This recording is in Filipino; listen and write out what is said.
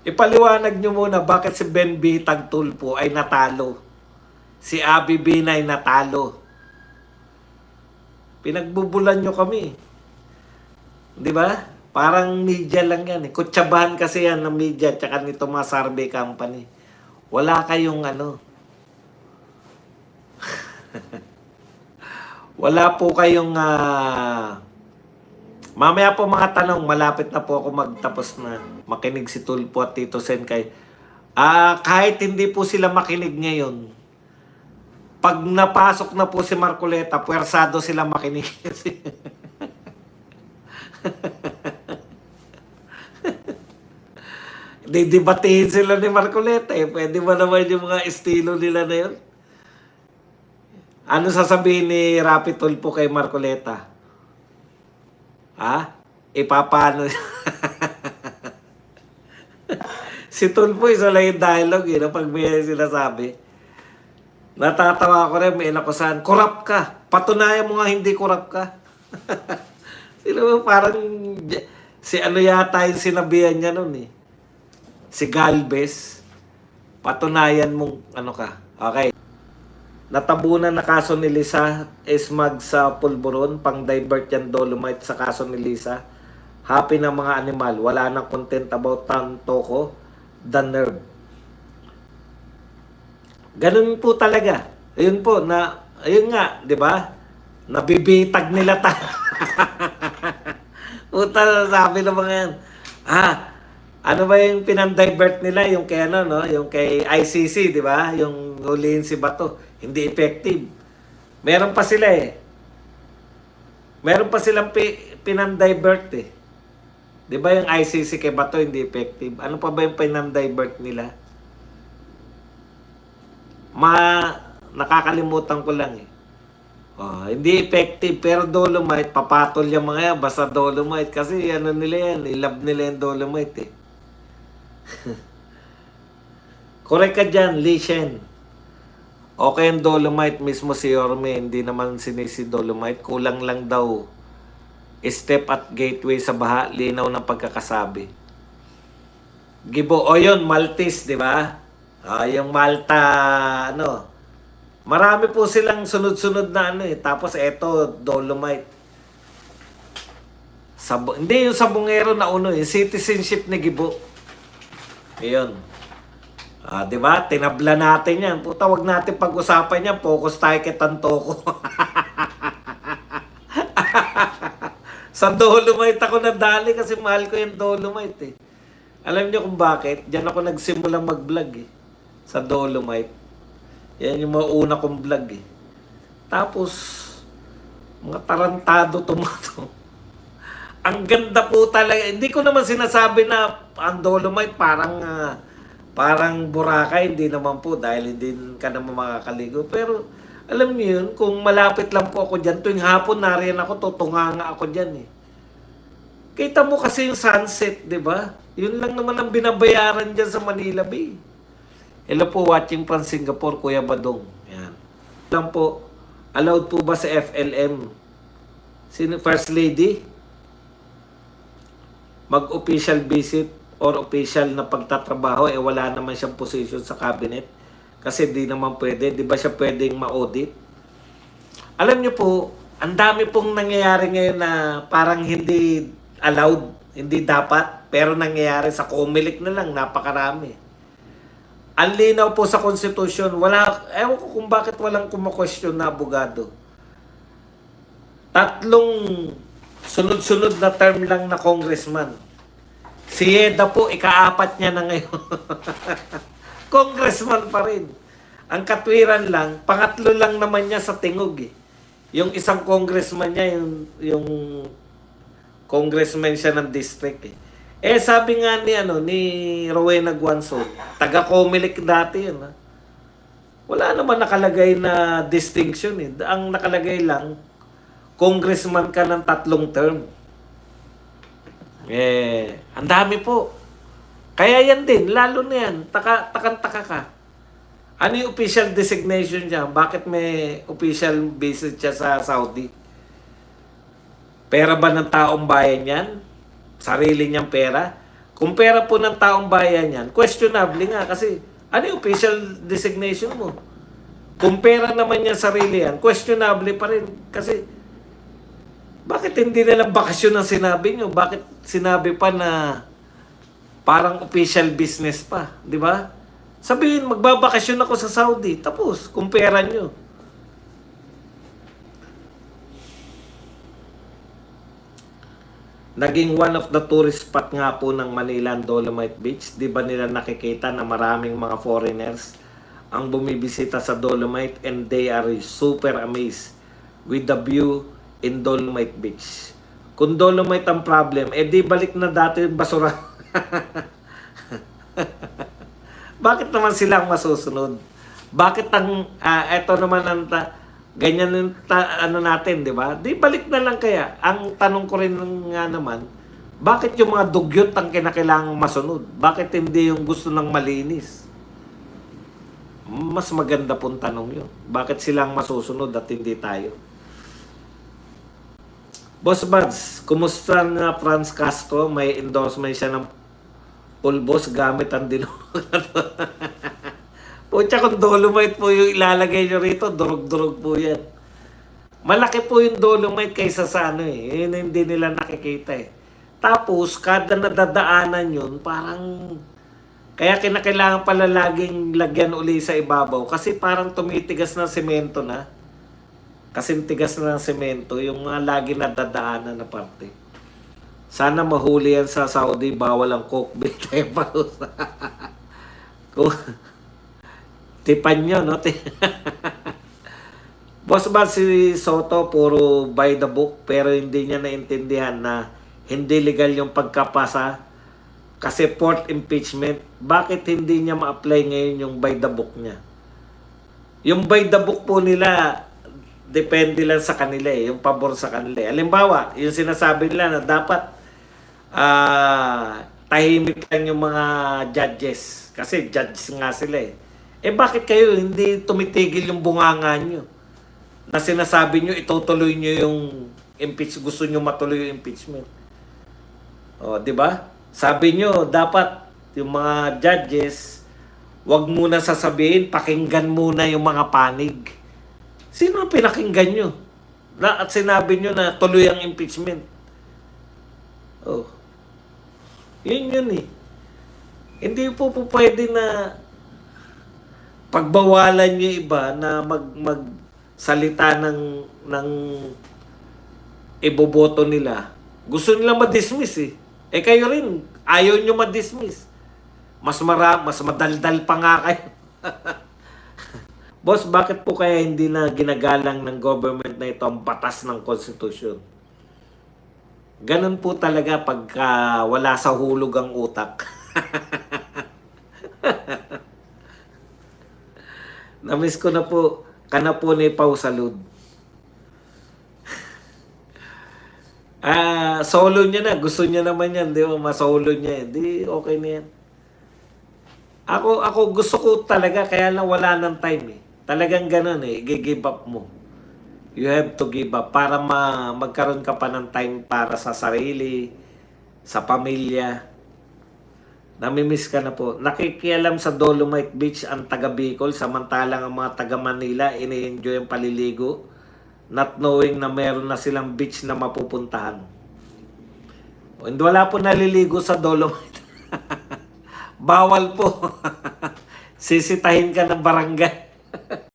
Ipaliwanag nyo muna bakit si Ben B. Tagtulpo ay natalo. Si Abby Bina ay natalo. Pinagbubulan nyo kami. Di ba? Parang media lang yan. Kutsabahan kasi yan ng media tsaka nito mga survey company. Wala kayong ano. Wala po kayong mamaya po mga tanong, malapit na po ako magtapos na makinig si Tulpo at Tito Sen kay kahit hindi po sila makinig ngayon, pag napasok na po si Marcoleta, puwersado sila makinig. Didebatehin sila ni Marcoleta eh. Pwede ba naman yung mga estilo nila na yun? Ano sasabihin ni Rapi Tulpo kay Marcoleta? Ha? Ipapano? Si Tulpo, isa lang yung dialogue eh, pag may sinasabi. Natatawa ko rin, may inakusahan, korap ka. Patunayan mo nga hindi korap ka. Sino parang, si ano yata yung sinabihan niya nun eh. Si Galvez. Patunayan mong ano ka. Okay. Natabunan na kaso ni Lisa Esmag sa Pulburon, pang-divert yan Dolomite sa kaso ni Lisa. Happy ng mga animal, wala nang content about Toko, the nerve. Ganun po talaga. Ayun po, ayun nga, di ba? Nabibitag nila Puta, sabi ng mga yan. Ano ba yung pinang-divert nila? Yung kay ano, no? Yung kay ICC, di ba? Yung huliin si Bato. Hindi effective. Meron pa sila eh. Meron pa silang pinang-divert eh. Di ba yung ICC kay Bato hindi effective? Ano pa ba yung pinang-divert nila? Nakakalimutan ko lang eh. Hindi effective pero Dolomite, papatol yung mga yan. Basta Dolomite. Kasi ano nila yan, ilab nila yung Dolomite eh. Correct ka dyan, Lee Shen. Okay ang Dolomite mismo si Yorme, hindi naman sinisi Dolomite. Kulang lang daw step at gateway sa baha, linaw ng pagkakasabi. Gibo, yun, Maltese, di ba? Yung Malta, ano. Marami po silang sunod-sunod na ano eh. Tapos eto, Dolomite. Hindi yung sabungero na uno eh. Citizenship ni Gibo. Ayun. Di ba? Tinabla natin yan. Puta, wag natin pag-usapan yan. Focus tayo kay Tantoko. Sa Dolomite ako nadali kasi mahal ko yung Dolomite eh. Alam niyo kung bakit? Diyan ako nagsimulang mag-vlog eh. Sa Dolomite. Yan yung mga una kong vlog eh. Tapos, mga tarantado tumato. Ang ganda po talaga. Hindi ko naman sinasabi na ang Dolomite parang Boracay. Hindi naman po dahil hindi ka naman makakaligo. Pero alam niyo yun, kung malapit lang po ako dyan, tuwing hapon nariyan ako, tutunganga ako dyan eh. Kita mo kasi yung sunset, di ba? Yun lang naman ang binabayaran dyan sa Manila Bay. Hello po, watching from Singapore, Kuya Badong. Yan. Lang po, allowed po ba sa FLM? Sino First Lady? Mag-official visit or official na pagtatrabaho, wala naman siyang position sa cabinet. Kasi di naman pwede. Di ba siya pwedeng ma-audit? Alam niyo po, ang dami pong nangyayari ngayon na parang hindi allowed, hindi dapat, pero nangyayari sa Comelec na lang, napakarami. Ang linaw po sa Constitution, ewan ko kung bakit walang kumu-question na abogado. 3 sunod-sunod na term lang na congressman. Si Yeda po, ika-4 niya na ngayon. Congressman pa rin. Ang katwiran lang, pangatlo lang naman niya sa tingog eh. Yung isang congressman niya, yung congressman siya ng district eh. Sabi nga ni Rowena Guanzo, taga-Comelec dati yun. Wala naman nakalagay na distinction eh. Ang nakalagay lang, congressman ka ng 3 term. Ang dami po. Kaya yan din, lalo na yan, takang-taka ka. Ano yung official designation niya? Bakit may official visit siya sa Saudi? Pera ba ng taong bayan yan? Sarili niyang pera? Kung pera po ng taong bayan yan, questionable nga kasi ano yung official designation mo? Kung pera naman yan sarili yan, questionable pa rin. Kasi bakit hindi nilang bakasyon ang sinabi nyo? Bakit sinabi pa na parang official business pa? Di ba? Sabihin, magbabakasyon ako sa Saudi. Tapos, kung pera nyo. Naging one of the tourist spot nga po ng Manila ang Dolomite Beach. Di ba nila nakikita na maraming mga foreigners ang bumibisita sa Dolomite and they are super amazed with the view in Dolomite Beach. Kung Dolomite ang problem, di balik na dati yung basura. Bakit naman silang masusunod? Bakit ang, eto naman ang, ganyan yung ano natin, di ba? Di balik na lang kaya. Ang tanong ko rin nga naman, bakit yung mga dugyot ang kinakailangang masunod? Bakit hindi yung gusto ng malinis? Mas maganda pong tanong yun. Bakit silang masusunod at hindi tayo? Boss Buds, kumusta na Franz Castro? May endorsement siya ng pulbos gamit ang dinulog na to. Pucha, kung Dolomite po yung ilalagay nyo rito, durog-durog po yan. Malaki po yung Dolomite kaysa sa ano eh. Yun hindi nila nakikita eh. Tapos, kada nadadaanan yun, parang... Kaya kinakailangan pala laging lagyan uli sa ibabaw. Kasi parang tumitigas na semento na. Kasing tigas na ng semento, yung mga lagi nadadaanan na parte. Sana mahuli yan sa Saudi, bawal ang coke tayo pa. Kung... Tipan nyo, no? Boss ba si Soto, puro by the book, pero hindi niya naintindihan na hindi legal yung pagkapasa kasi fourth impeachment. Bakit hindi niya ma-apply ngayon yung by the book niya? Yung by the book po nila, depende lang sa kanila eh, yung pabor sa kanila. Halimbawa, yung sinasabi nila na dapat tahimik lang yung mga judges. Kasi judges nga sila eh. Bakit kayo hindi tumitigil yung bunganga nyo? Na sinasabi nyo, itutuloy nyo yung gusto nyo matuloy yung impeachment. O, di ba? Sabi nyo, dapat yung mga judges, wag muna sasabihin, pakinggan muna yung mga panig. Sino pinakinggan nyo? At sinabi nyo na tuloy ang impeachment. Oh. Yun eh. Hindi po pwede na pagbawalan nyo iba na magsalita ng iboboto nila. Gusto nila ma-dismiss eh. Kayo rin, ayaw nyo ma-dismiss. Mas madaldal pa nga kayo. Boss, bakit po kaya hindi na ginagalang ng government na ito ang batas ng konstitusyon? Ganun po talaga pagka wala sa hulog ang utak. Namiss ko na po, po ni Pau Salud. Solo niya na. Gusto niya naman yan. Di ba? Masolo niya. Di, okay na yan. Ako gusto ko talaga, kaya lang wala ng time eh. Talagang ganun eh. I-give up mo. You have to give up para magkaroon ka pa ng time para sa sarili, sa pamilya. Namimiss ka na po. Nakikialam sa Dolomite Beach ang taga Bicol, samantalang ang mga taga Manila ini-enjoy ang paliligo, not knowing na meron na silang beach na mapupuntahan. And wala po naliligo sa Dolomite. Bawal po. Sisitahin ka ng barangay.